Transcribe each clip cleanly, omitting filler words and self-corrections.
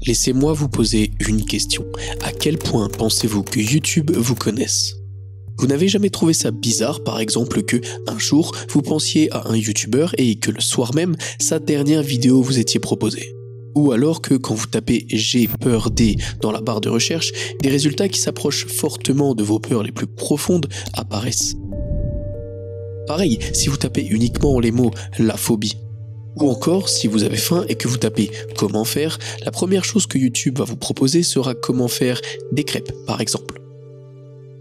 Laissez-moi vous poser une question. À quel point pensez-vous que YouTube vous connaisse ? Vous n'avez jamais trouvé ça bizarre, par exemple, que un jour, vous pensiez à un YouTuber et que le soir même, sa dernière vidéo vous était proposée ? Ou alors que quand vous tapez « j'ai peur des » dans la barre de recherche, des résultats qui s'approchent fortement de vos peurs les plus profondes apparaissent. Pareil, si vous tapez uniquement les mots « la phobie », ou encore, si vous avez faim et que vous tapez « comment faire », la première chose que YouTube va vous proposer sera comment faire des crêpes, par exemple.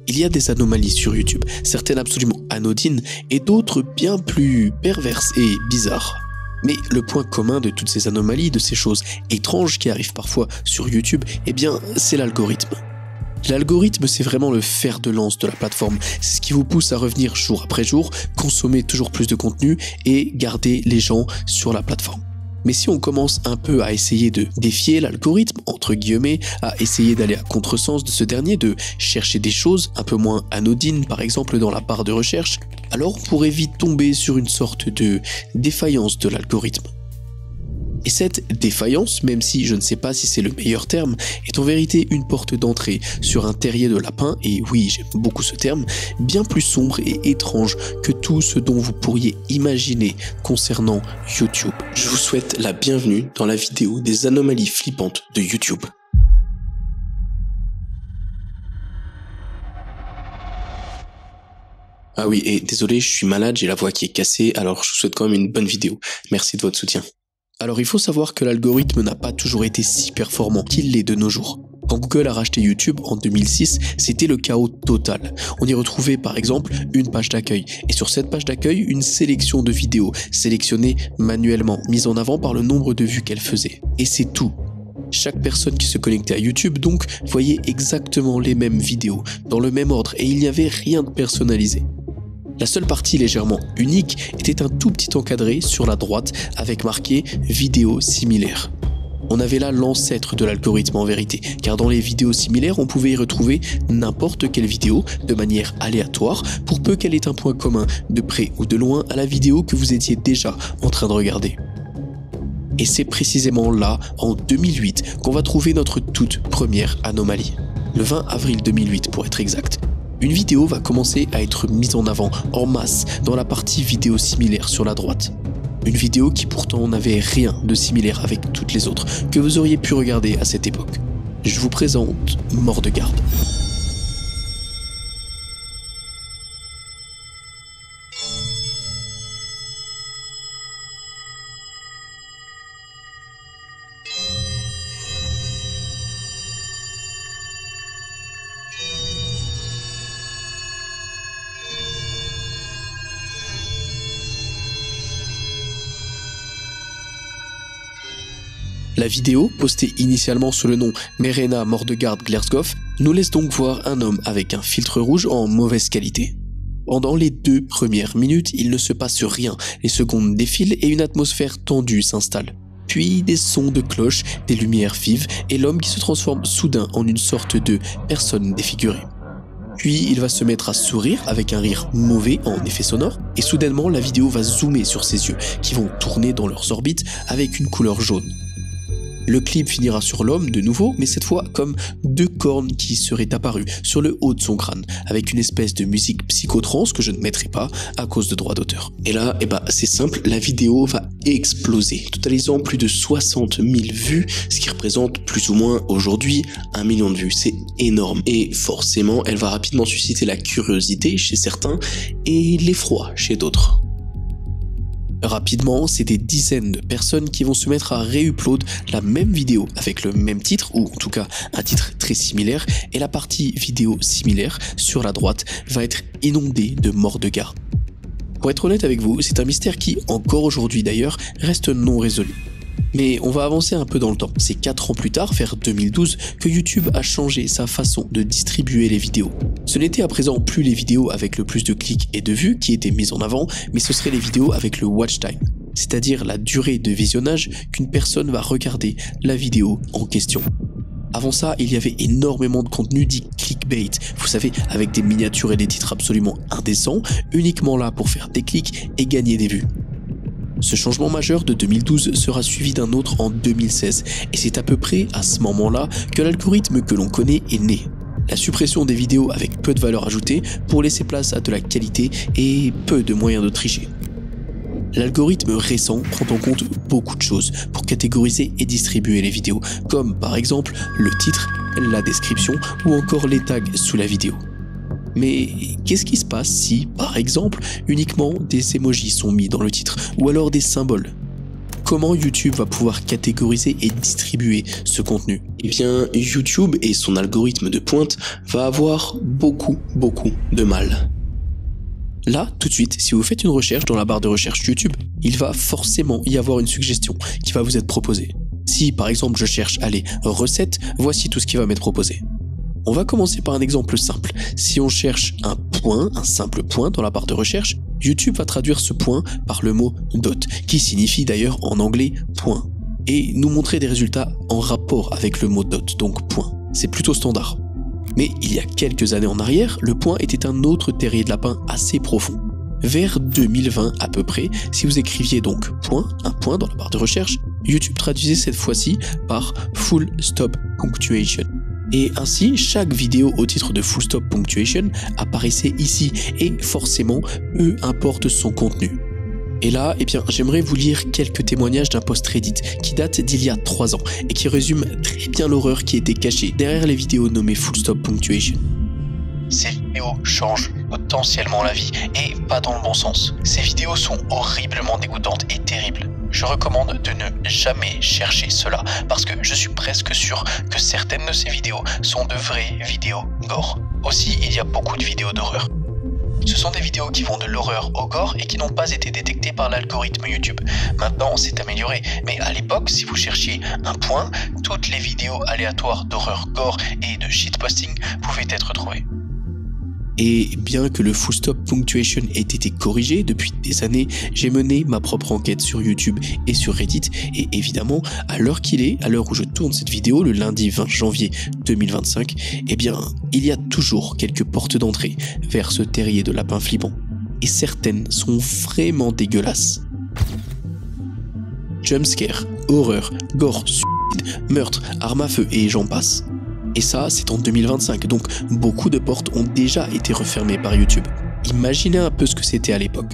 Il y a des anomalies sur YouTube, certaines absolument anodines et d'autres bien plus perverses et bizarres. Mais le point commun de toutes ces anomalies, de ces choses étranges qui arrivent parfois sur YouTube, eh bien, c'est l'algorithme. L'algorithme, c'est vraiment le fer de lance de la plateforme. C'est ce qui vous pousse à revenir jour après jour, consommer toujours plus de contenu et garder les gens sur la plateforme. Mais si on commence un peu à essayer de défier l'algorithme, entre guillemets, à essayer d'aller à contresens de ce dernier, de chercher des choses un peu moins anodines, par exemple dans la barre de recherche, alors on pourrait vite tomber sur une sorte de défaillance de l'algorithme. Et cette défaillance, même si je ne sais pas si c'est le meilleur terme, est en vérité une porte d'entrée sur un terrier de lapin, et oui, j'aime beaucoup ce terme, bien plus sombre et étrange que tout ce dont vous pourriez imaginer concernant YouTube. Je vous souhaite la bienvenue dans la vidéo des anomalies flippantes de YouTube. Ah oui, et désolé, je suis malade, j'ai la voix qui est cassée, alors je vous souhaite quand même une bonne vidéo. Merci de votre soutien. Alors il faut savoir que l'algorithme n'a pas toujours été si performant qu'il l'est de nos jours. Quand Google a racheté YouTube en 2006, c'était le chaos total. On y retrouvait par exemple une page d'accueil, et sur cette page d'accueil, une sélection de vidéos, sélectionnées manuellement, mises en avant par le nombre de vues qu'elles faisaient. Et c'est tout. Chaque personne qui se connectait à YouTube donc voyait exactement les mêmes vidéos, dans le même ordre, et il n'y avait rien de personnalisé. La seule partie légèrement unique était un tout petit encadré sur la droite avec marqué « vidéo similaire ». On avait là l'ancêtre de l'algorithme en vérité, car dans les vidéos similaires, on pouvait y retrouver n'importe quelle vidéo de manière aléatoire, pour peu qu'elle ait un point commun de près ou de loin à la vidéo que vous étiez déjà en train de regarder. Et c'est précisément là, en 2008, qu'on va trouver notre toute première anomalie. Le 20 avril 2008 pour être exact. Une vidéo va commencer à être mise en avant en masse dans la partie vidéo similaire sur la droite. Une vidéo qui pourtant n'avait rien de similaire avec toutes les autres que vous auriez pu regarder à cette époque. Je vous présente Mort de garde. La vidéo, postée initialement sous le nom Merena Mordegard Glersgoff, nous laisse donc voir un homme avec un filtre rouge en mauvaise qualité. Pendant les 2 premières minutes, il ne se passe rien, les secondes défilent et une atmosphère tendue s'installe. Puis des sons de cloches, des lumières vives et l'homme qui se transforme soudain en une sorte de personne défigurée. Puis il va se mettre à sourire avec un rire mauvais en effet sonore et soudainement la vidéo va zoomer sur ses yeux qui vont tourner dans leurs orbites avec une couleur jaune. Le clip finira sur l'homme de nouveau, mais cette fois comme 2 cornes qui seraient apparues sur le haut de son crâne, avec une espèce de musique psychotrance que je ne mettrai pas à cause de droits d'auteur. Et là, c'est simple, la vidéo va exploser, totalisant plus de 60 000 vues, ce qui représente plus ou moins aujourd'hui 1 million de vues. C'est énorme. Et forcément, elle va rapidement susciter la curiosité chez certains et l'effroi chez d'autres. Rapidement, c'est des dizaines de personnes qui vont se mettre à réupload la même vidéo avec le même titre, ou en tout cas un titre très similaire, et la partie vidéo similaire sur la droite va être inondée de morts de garde. Pour être honnête avec vous, c'est un mystère qui, encore aujourd'hui d'ailleurs, reste non résolu. Mais on va avancer un peu dans le temps. C'est 4 ans plus tard, vers 2012, que YouTube a changé sa façon de distribuer les vidéos. Ce n'était à présent plus les vidéos avec le plus de clics et de vues qui étaient mises en avant, mais ce seraient les vidéos avec le watch time, c'est-à-dire la durée de visionnage qu'une personne va regarder la vidéo en question. Avant ça, il y avait énormément de contenu dit clickbait, vous savez, avec des miniatures et des titres absolument indécents, uniquement là pour faire des clics et gagner des vues. Ce changement majeur de 2012 sera suivi d'un autre en 2016 et c'est à peu près à ce moment-là que l'algorithme que l'on connaît est né. La suppression des vidéos avec peu de valeur ajoutée pour laisser place à de la qualité et peu de moyens de tricher. L'algorithme récent prend en compte beaucoup de choses pour catégoriser et distribuer les vidéos, comme par exemple le titre, la description ou encore les tags sous la vidéo. Mais qu'est-ce qui se passe si, par exemple, uniquement des emojis sont mis dans le titre ou alors des symboles? Comment YouTube va pouvoir catégoriser et distribuer ce contenu? Eh bien, YouTube et son algorithme de pointe va avoir beaucoup de mal. Là, tout de suite, si vous faites une recherche dans la barre de recherche YouTube, il va forcément y avoir une suggestion qui va vous être proposée. Si, par exemple, je cherche, allez, recette, voici tout ce qui va m'être proposé. On va commencer par un exemple simple. Si on cherche un point, un simple point dans la barre de recherche, YouTube va traduire ce point par le mot dot, qui signifie d'ailleurs en anglais point, et nous montrer des résultats en rapport avec le mot dot, donc point. C'est plutôt standard. Mais il y a quelques années en arrière, le point était un autre terrier de lapin assez profond. Vers 2020 à peu près, si vous écriviez donc point, un point dans la barre de recherche, YouTube traduisait cette fois-ci par full stop punctuation. Et ainsi, chaque vidéo au titre de Full Stop Punctuation apparaissait ici, et forcément, peu importe son contenu. Et là, eh bien, j'aimerais vous lire quelques témoignages d'un post Reddit qui date d'il y a 3 ans et qui résume très bien l'horreur qui était cachée derrière les vidéos nommées Full Stop Punctuation. Ces vidéos changent potentiellement la vie et pas dans le bon sens. Ces vidéos sont horriblement dégoûtantes et terribles. Je recommande de ne jamais chercher cela parce que je suis presque sûr que certaines de ces vidéos sont de vraies vidéos gore. Aussi, il y a beaucoup de vidéos d'horreur. Ce sont des vidéos qui vont de l'horreur au gore et qui n'ont pas été détectées par l'algorithme YouTube. Maintenant, c'est amélioré, mais à l'époque, si vous cherchiez un point, toutes les vidéos aléatoires d'horreur gore et de shitposting pouvaient être trouvées. Et bien que le Full Stop Punctuation ait été corrigé depuis des années, j'ai mené ma propre enquête sur YouTube et sur Reddit et évidemment, à l'heure qu'il est, à l'heure où je tourne cette vidéo, le lundi 20 janvier 2025, eh bien, il y a toujours quelques portes d'entrée vers ce terrier de lapin flippant. Et certaines sont vraiment dégueulasses. Jumpscare, horreur, gore, suicide, meurtre, arme à feu et j'en passe. Et ça, c'est en 2025, donc beaucoup de portes ont déjà été refermées par YouTube. Imaginez un peu ce que c'était à l'époque.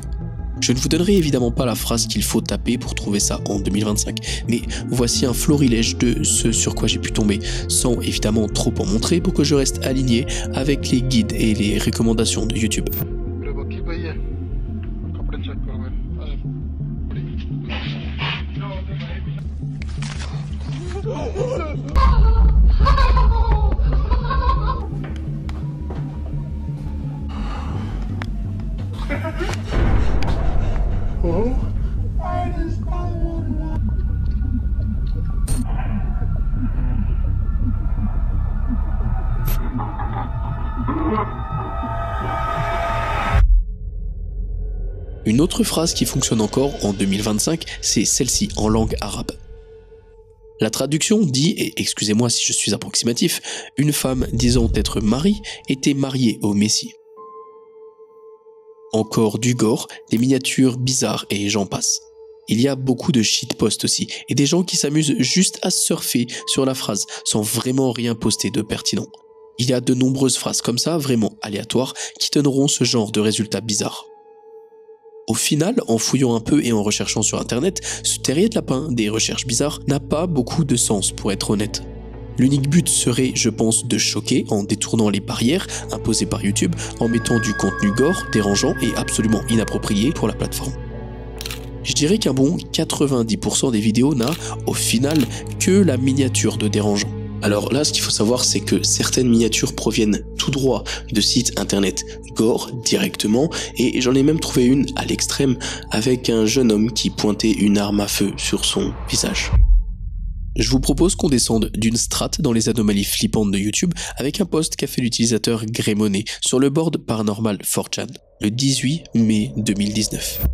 Je ne vous donnerai évidemment pas la phrase qu'il faut taper pour trouver ça en 2025, mais voici un florilège de ce sur quoi j'ai pu tomber, sans évidemment trop en montrer pour que je reste aligné avec les guides et les recommandations de YouTube. Une autre phrase qui fonctionne encore en 2025, c'est celle-ci en langue arabe. La traduction dit, et excusez-moi si je suis approximatif, une femme disant être Marie était mariée au Messie. Encore du gore, des miniatures bizarres et j'en passe. Il y a beaucoup de shitposts aussi, et des gens qui s'amusent juste à surfer sur la phrase sans vraiment rien poster de pertinent. Il y a de nombreuses phrases comme ça, vraiment aléatoires, qui donneront ce genre de résultats bizarres. Au final, en fouillant un peu et en recherchant sur internet, ce terrier de lapin des recherches bizarres n'a pas beaucoup de sens pour être honnête. L'unique but serait, je pense, de choquer en détournant les barrières imposées par YouTube, en mettant du contenu gore, dérangeant et absolument inapproprié pour la plateforme. Je dirais qu'un bon 90% des vidéos n'a, au final, que la miniature de dérangeant. Alors là, ce qu'il faut savoir, c'est que certaines miniatures proviennent tout droit de sites internet gore directement, et j'en ai même trouvé une à l'extrême avec un jeune homme qui pointait une arme à feu sur son visage. Je vous propose qu'on descende d'une strate dans les anomalies flippantes de YouTube avec un post qu'a fait l'utilisateur Greymonet sur le board Paranormal 4chan, le 18 mai 2019.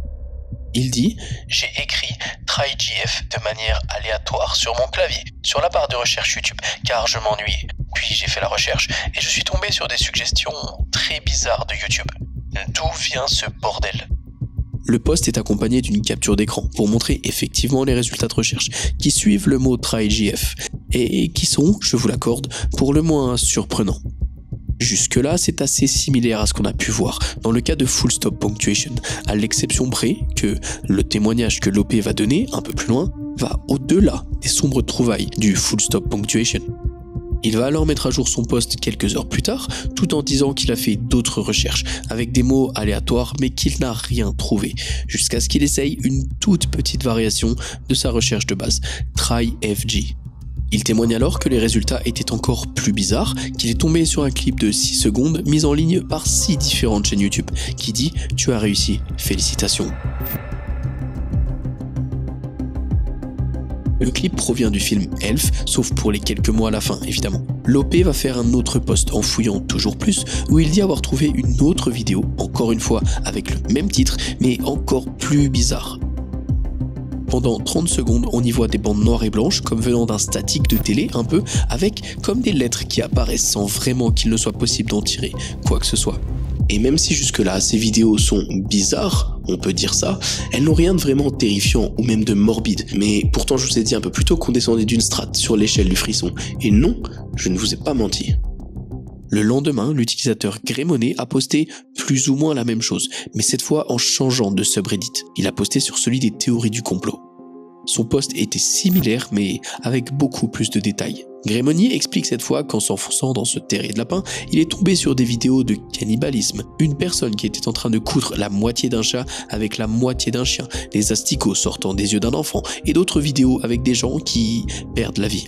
Il dit « J'ai écrit tryGF de manière aléatoire sur mon clavier, sur la barre de recherche YouTube, car je m'ennuyais. Puis j'ai fait la recherche et je suis tombé sur des suggestions très bizarres de YouTube. D'où vient ce bordel ?» Le post est accompagné d'une capture d'écran pour montrer effectivement les résultats de recherche qui suivent le mot tryjf et qui sont, je vous l'accorde, pour le moins surprenants. Jusque-là, c'est assez similaire à ce qu'on a pu voir dans le cas de Full Stop Punctuation, à l'exception près que le témoignage que l'OP va donner un peu plus loin va au-delà des sombres trouvailles du Full Stop Punctuation. Il va alors mettre à jour son post quelques heures plus tard, tout en disant qu'il a fait d'autres recherches, avec des mots aléatoires mais qu'il n'a rien trouvé, jusqu'à ce qu'il essaye une toute petite variation de sa recherche de base, tryfg. Il témoigne alors que les résultats étaient encore plus bizarres, qu'il est tombé sur un clip de 6 secondes mis en ligne par 6 différentes chaînes YouTube, qui dit « Tu as réussi, félicitations ». Le clip provient du film Elf, sauf pour les quelques mots à la fin, évidemment. L'OP va faire un autre post en fouillant toujours plus, où il dit avoir trouvé une autre vidéo, encore une fois avec le même titre, mais encore plus bizarre. Pendant 30 secondes, on y voit des bandes noires et blanches, comme venant d'un statique de télé, un peu, avec comme des lettres qui apparaissent sans vraiment qu'il ne soit possible d'en tirer quoi que ce soit. Et même si jusque-là, ces vidéos sont bizarres, on peut dire ça, elles n'ont rien de vraiment terrifiant ou même de morbide. Mais pourtant, je vous ai dit un peu plus tôt qu'on descendait d'une strate sur l'échelle du frisson. Et non, je ne vous ai pas menti. Le lendemain, l'utilisateur Greymoney a posté plus ou moins la même chose, mais cette fois en changeant de subreddit. Il a posté sur celui des théories du complot. Son post était similaire, mais avec beaucoup plus de détails. Greymoney explique cette fois qu'en s'enfonçant dans ce terrier de lapin, il est tombé sur des vidéos de cannibalisme. Une personne qui était en train de coudre la moitié d'un chat avec la moitié d'un chien, des asticots sortant des yeux d'un enfant, et d'autres vidéos avec des gens qui perdent la vie.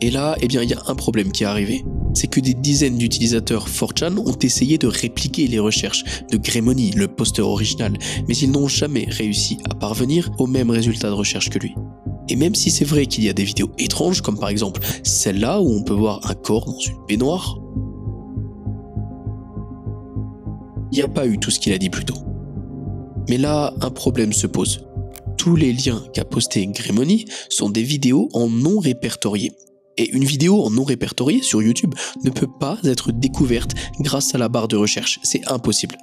Et là, il y a un problème qui est arrivé. C'est que des dizaines d'utilisateurs 4chan ont essayé de répliquer les recherches de Greymoney, le posteur original, mais ils n'ont jamais réussi à parvenir au même résultat de recherche que lui. Et même si c'est vrai qu'il y a des vidéos étranges, comme par exemple celle-là où on peut voir un corps dans une baignoire, il n'y a pas eu tout ce qu'il a dit plus tôt. Mais là, un problème se pose. Tous les liens qu'a posté Greymoney sont des vidéos en non répertoriés. Et une vidéo en non répertoriée sur YouTube ne peut pas être découverte grâce à la barre de recherche, c'est impossible.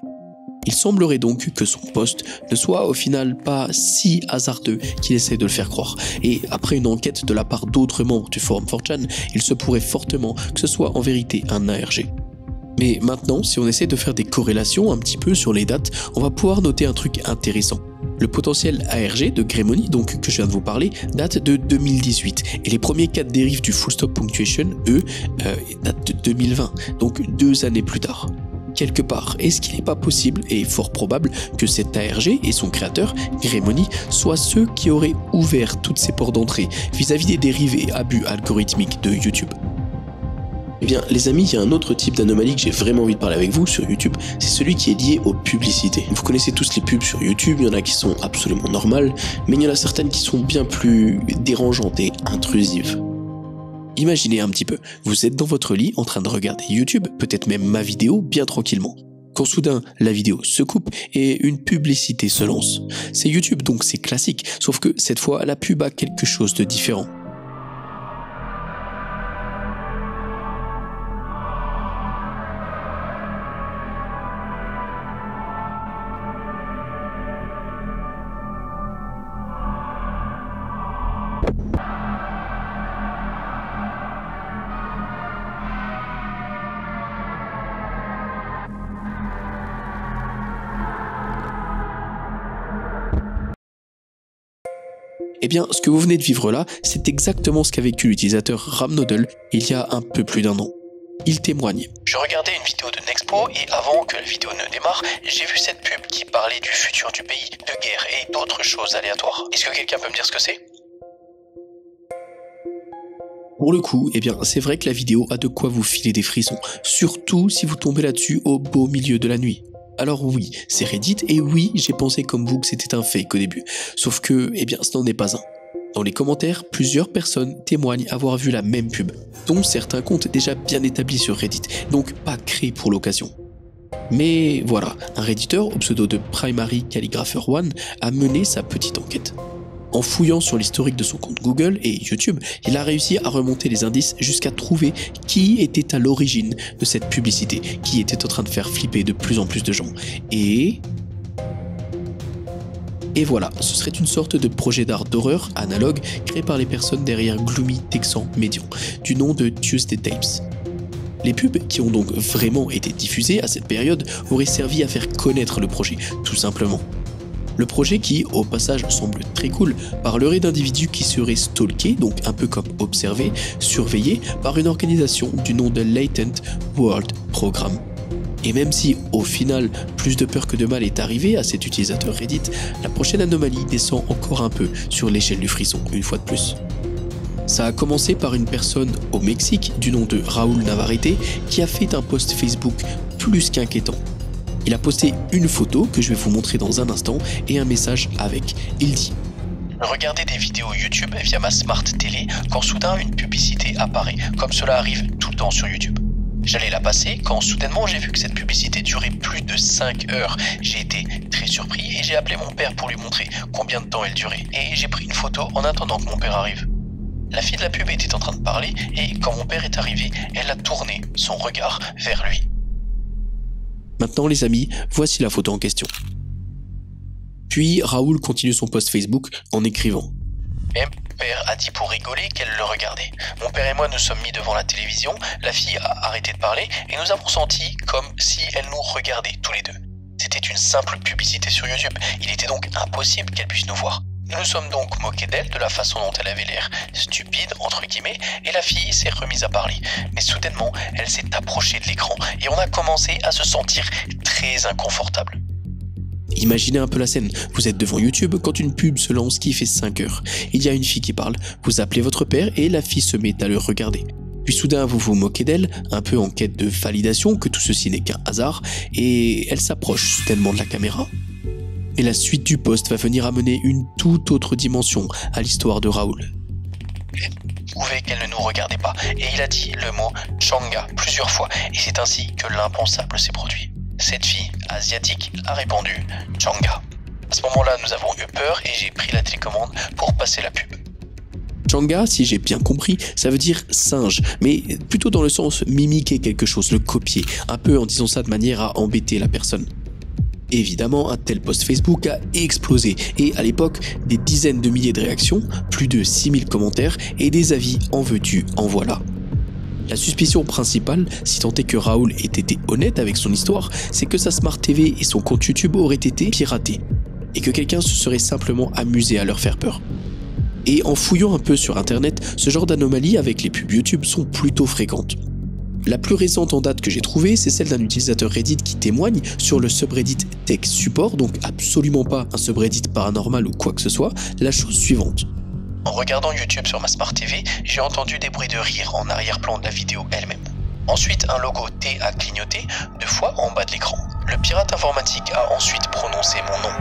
Il semblerait donc que son post ne soit au final pas si hasardeux qu'il essaie de le faire croire. Et après une enquête de la part d'autres membres du forum 4chan, il se pourrait fortement que ce soit en vérité un ARG. Mais maintenant, si on essaie de faire des corrélations un petit peu sur les dates, on va pouvoir noter un truc intéressant. Le potentiel ARG de Greymoney, donc que je viens de vous parler, date de 2018 et les premiers cas de dérive du Full Stop Punctuation, eux, datent de 2020, donc 2 années plus tard. Quelque part, est-ce qu'il n'est pas possible et fort probable que cet ARG et son créateur, Greymoney, soient ceux qui auraient ouvert toutes ces portes d'entrée vis-à-vis des dérives et abus algorithmiques de YouTube? Eh bien les amis, il y a un autre type d'anomalie que j'ai vraiment envie de parler avec vous sur YouTube, c'est celui qui est lié aux publicités. Vous connaissez tous les pubs sur YouTube, il y en a qui sont absolument normales, mais il y en a certaines qui sont bien plus dérangeantes et intrusives. Imaginez un petit peu, vous êtes dans votre lit en train de regarder YouTube, peut-être même ma vidéo, bien tranquillement. Quand soudain, la vidéo se coupe et une publicité se lance. C'est YouTube donc c'est classique, sauf que cette fois la pub a quelque chose de différent. Eh bien, ce que vous venez de vivre là, c'est exactement ce qu'a vécu l'utilisateur Ramnodle il y a un peu plus d'1 an. Il témoigne. Je regardais une vidéo de Nexpo et avant que la vidéo ne démarre, j'ai vu cette pub qui parlait du futur du pays, de guerre et d'autres choses aléatoires. Est-ce que quelqu'un peut me dire ce que c'est? Pour le coup, eh bien, c'est vrai que la vidéo a de quoi vous filer des frissons, surtout si vous tombez là-dessus au beau milieu de la nuit. Alors oui, c'est Reddit, et oui, j'ai pensé comme vous que c'était un fake au début. Sauf que, eh bien, ce n'en est pas un. Dans les commentaires, plusieurs personnes témoignent avoir vu la même pub, dont certains comptes déjà bien établis sur Reddit, donc pas créés pour l'occasion. Mais voilà, un redditeur au pseudo de Primary Calligrapher One a mené sa petite enquête. En fouillant sur l'historique de son compte Google et YouTube, il a réussi à remonter les indices jusqu'à trouver qui était à l'origine de cette publicité, qui était en train de faire flipper de plus en plus de gens. Et Et voilà, ce serait une sorte de projet d'art d'horreur analogue créé par les personnes derrière Gloomy Texan Median, du nom de Tuesday Tapes. Les pubs qui ont donc vraiment été diffusées à cette période auraient servi à faire connaître le projet, tout simplement. Le projet qui, au passage, semble très cool, parlerait d'individus qui seraient stalkés, donc un peu comme observés, surveillés par une organisation du nom de Latent World Program. Et même si, au final, plus de peur que de mal est arrivé à cet utilisateur Reddit, la prochaine anomalie descend encore un peu sur l'échelle du frisson, une fois de plus. Ça a commencé par une personne au Mexique du nom de Raúl Navarrete qui a fait un post Facebook plus qu'inquiétant. Il a posté une photo que je vais vous montrer dans un instant et un message avec. Il dit: Regardez des vidéos YouTube via ma Smart TV quand soudain une publicité apparaît, comme cela arrive tout le temps sur YouTube. J'allais la passer quand soudainement j'ai vu que cette publicité durait plus de 5 heures. J'ai été très surpris et j'ai appelé mon père pour lui montrer combien de temps elle durait. Et j'ai pris une photo en attendant que mon père arrive. La fille de la pub était en train de parler et quand mon père est arrivé, elle a tourné son regard vers lui. Maintenant les amis, voici la photo en question. Puis Raoul continue son post Facebook en écrivant: Et mon père a dit pour rigoler qu'elle le regardait. Mon père et moi nous sommes mis devant la télévision, la fille a arrêté de parler et nous avons senti comme si elle nous regardait tous les deux. C'était une simple publicité sur YouTube, il était donc impossible qu'elle puisse nous voir. Nous nous sommes donc moqués d'elle de la façon dont elle avait l'air stupide, entre guillemets, et la fille s'est remise à parler. Mais soudainement, elle s'est approchée de l'écran et on a commencé à se sentir très inconfortable. Imaginez un peu la scène, vous êtes devant YouTube quand une pub se lance qui fait 5 heures. Il y a une fille qui parle, vous appelez votre père et la fille se met à le regarder. Puis soudain vous vous moquez d'elle, un peu en quête de validation que tout ceci n'est qu'un hasard, et elle s'approche soudainement de la caméra. Et la suite du post va venir amener une toute autre dimension à l'histoire de Raoul. Il trouvait qu'elle ne nous regardait pas et il a dit le mot Changa plusieurs fois et c'est ainsi que l'impensable s'est produit. Cette fille asiatique a répondu Changa. À ce moment-là, nous avons eu peur et j'ai pris la télécommande pour passer la pub. Changa, si j'ai bien compris, ça veut dire singe, mais plutôt dans le sens mimiquer quelque chose, le copier, un peu en disant ça de manière à embêter la personne. Évidemment, un tel post Facebook a explosé et à l'époque, des dizaines de milliers de réactions, plus de 6000 commentaires et des avis en veux-tu, en voilà. La suspicion principale, si tant est que Raoul ait été honnête avec son histoire, c'est que sa Smart TV et son compte YouTube auraient été piratés et que quelqu'un se serait simplement amusé à leur faire peur. Et en fouillant un peu sur internet, ce genre d'anomalies avec les pubs YouTube sont plutôt fréquentes. La plus récente en date que j'ai trouvée, c'est celle d'un utilisateur Reddit qui témoigne sur le subreddit Tech Support, donc absolument pas un subreddit paranormal ou quoi que ce soit, la chose suivante. En regardant YouTube sur ma Smart TV, j'ai entendu des bruits de rire en arrière-plan de la vidéo elle-même. Ensuite, un logo T a clignoté 2 fois en bas de l'écran. Le pirate informatique a ensuite prononcé mon nom.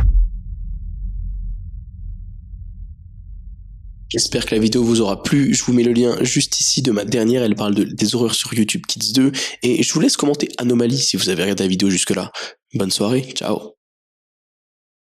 J'espère que la vidéo vous aura plu, je vous mets le lien juste ici de ma dernière, elle parle des horreurs sur YouTube Kids 2, et je vous laisse commenter Anomalie si vous avez regardé la vidéo jusque là. Bonne soirée, ciao.